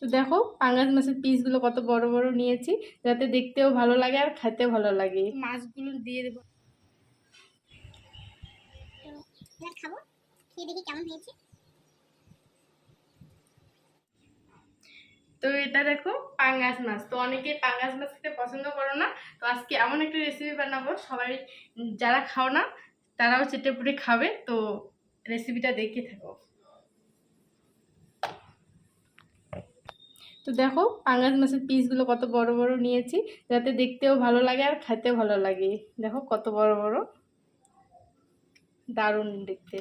তো দেখো পাঙ্গাস মাছের পিসগুলো কত বড় বড় নিয়েছি, যাতে দেখতেও ভালো লাগে আর খেতেও ভালো লাগে। মাছগুলো দিয়ে দেবো, খাবো, খেয়ে দেখি কেমন হয়েছে। তো এটা দেখো পাঙ্গাস মাছ। তো অনেকেই পাঙ্গাস মাছ খেতে পছন্দ করো না, তো আজকে এমন একটা রেসিপি বানাবো সবাই যারা খাও না তারাও চেটেপুটে খাবে। তো রেসিপিটা দেখে থাকো। তো দেখো পাঙ্গাস মাছের পিসগুলো কত বড় বড় নিয়েছি, যাতে দেখতেও ভালো লাগে আর খেতেও ভালো লাগে। দেখো কত বড় বড়, দারুণ দেখতে।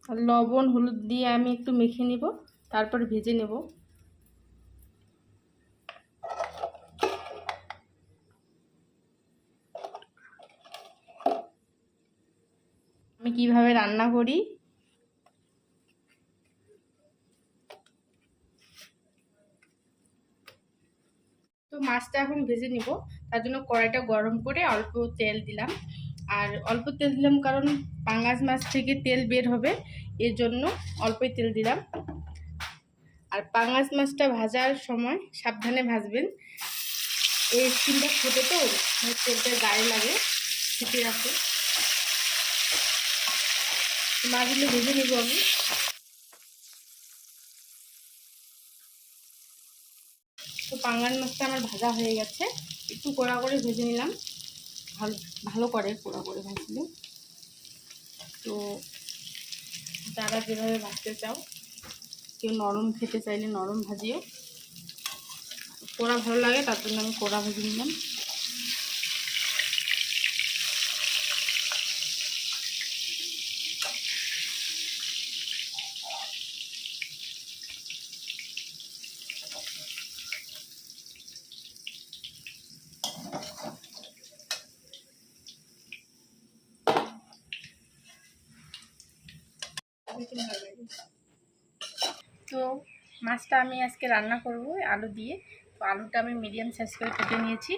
আর লবণ হলুদ দিয়ে আমি একটু মেখে নিব, তারপর ভেজে নেব। আমি কিভাবে রান্না করি। তো মাছটা এখন ভেজে নিব, তার জন্য কড়াইটা গরম করে অল্প তেল দিলাম। আর অল্প তেল দিলাম কারণ পাঙ্গাস মাছ থেকে তেল বের হবে, এর জন্য অল্পই তেল দিলাম। আর পাঙ্গাস মাছটা ভাজার সময় সাবধানে ভাজবেন, এই স্কিনটা ছোটো তো তেলটা গায়ে লাগে, ছিটে রাখে। মাছগুলো ভেজে নেব আমি। তো পাঙ্গাস মাছটা আমার ভাজা হয়ে গেছে, একটু কড়া করে ভেজে নিলাম। ভালো ভালো করে কড়া করে ভাজলে। তো যারা যেভাবে ভাজতে চাও, কেউ নরম খেতে চাইলে নরম ভাজিও, কড়া ভালো লাগে তার জন্য আমি কড়া ভেজে নিলাম। তো মাছটা আমি আজকে রান্না করব আলু দিয়ে। তো আলুটা আমি মিডিয়াম সাইজ করে কেটে নিয়েছি।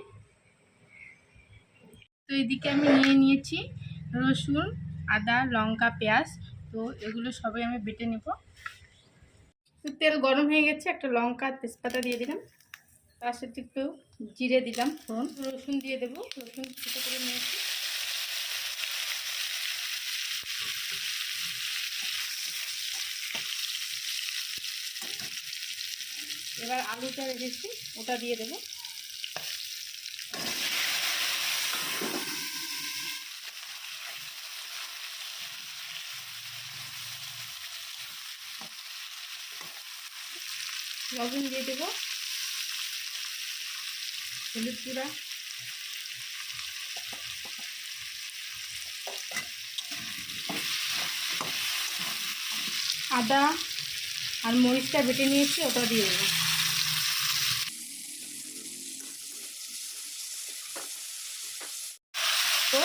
তো এদিকে আমি নিয়েছি রসুন, আদা, লঙ্কা, পেঁয়াজ। তো এগুলো সবাই আমি বেটে নেব। তো তেল গরম হয়ে গেছে, একটা লঙ্কা তেজপাতা দিয়ে দিলাম, তার সাথে একটু জিরে দিলাম, রসুন দিয়ে দেবো। রসুন ছোটো করে নিয়েছি। এবার আলুটা রেখেছি ওটা দিয়ে দেবো। লবণ দিয়ে দেবো, হলুদ গুঁড়া, আদা আর মরিচটা বেটে নিয়েছি ওটা দিয়ে দেবো। তো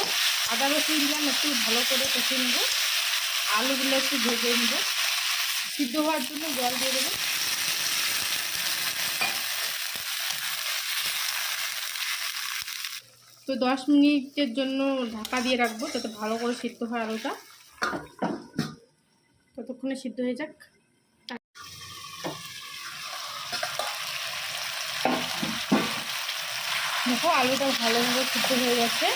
আদা রসুন দিলাম, একটু ভালো করে কষে নেব। আলুগুলো একটু ভেজে নেব, সিদ্ধ হওয়ার জন্য জল দিয়ে দেবো। তো 10 মিনিটের জন্য ঢাকা দিয়ে রাখবো, যাতে ভালো করে সিদ্ধ হয় আলুটা। ততক্ষণে সিদ্ধ হয়ে যাক। দেখো আলুটা ভালোভাবে সিদ্ধ হয়ে গেছে।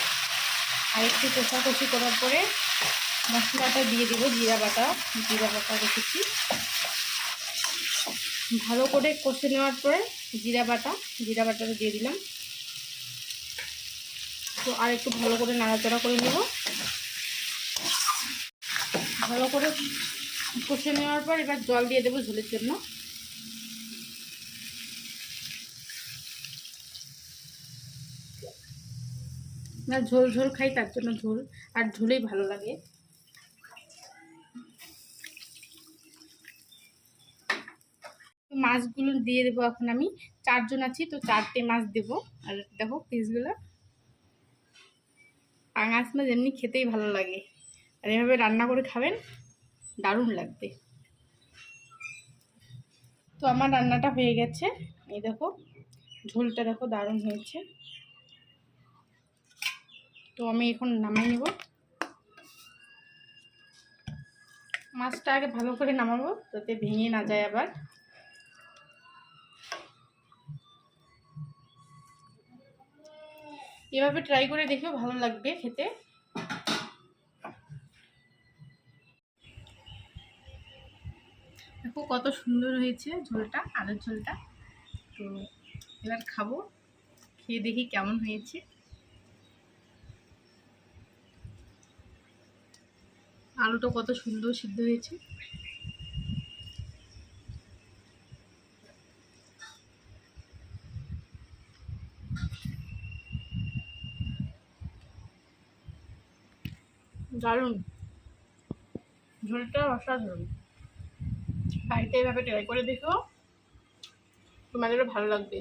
আর একটু কষাকষি করার পরে মশলাটা দিয়ে দিব, জিরা বাটা রেখেছি। ভালো করে কষে নেওয়ার পরে জিরা বাটাটা দিয়ে দিলাম। তো আর একটু ভালো করে নাড়াচাড়া করে নেব। ভালো করে কষে নেওয়ার পর এবার জল দিয়ে দেবো ঝোলের জন্য। না ঝোল ঝোল খাই, তার জন্য ঝোল, আর ঝোলেই ভালো লাগে। মাছগুলো দিয়ে দেবো এখন। আমি 4 জন আছি, তো 4টে মাছ দেবো। আর দেখো পিসগুলো, পাঙাশ মাছ এমনি খেতেই ভালো লাগে, আর এভাবে রান্না করে খাবেন দারুণ লাগবে। তো আমার রান্নাটা হয়ে গেছে, এই দেখো ঝোলটা দেখো দারুণ হয়েছে। তো আমি এখন নামিয়ে নেব। মাছটা আগে ভালো করে নামাবো যাতে ভেঙে না যায় আবার। এভাবে ট্রাই করে দেখেও ভালো লাগবে খেতে। দেখো কত সুন্দর হয়েছে ঝোলটা, আলুর ঝোলটা। তো এবার খাবো, খেয়ে দেখি কেমন হয়েছে। আলুটা কত সুন্দর সিদ্ধ হয়েছে। দারুণ, ঝোলটা অসাধারণ। বাড়িতে এভাবে ট্রাই করে দেখো, তোমাদেরও ভালো লাগবে।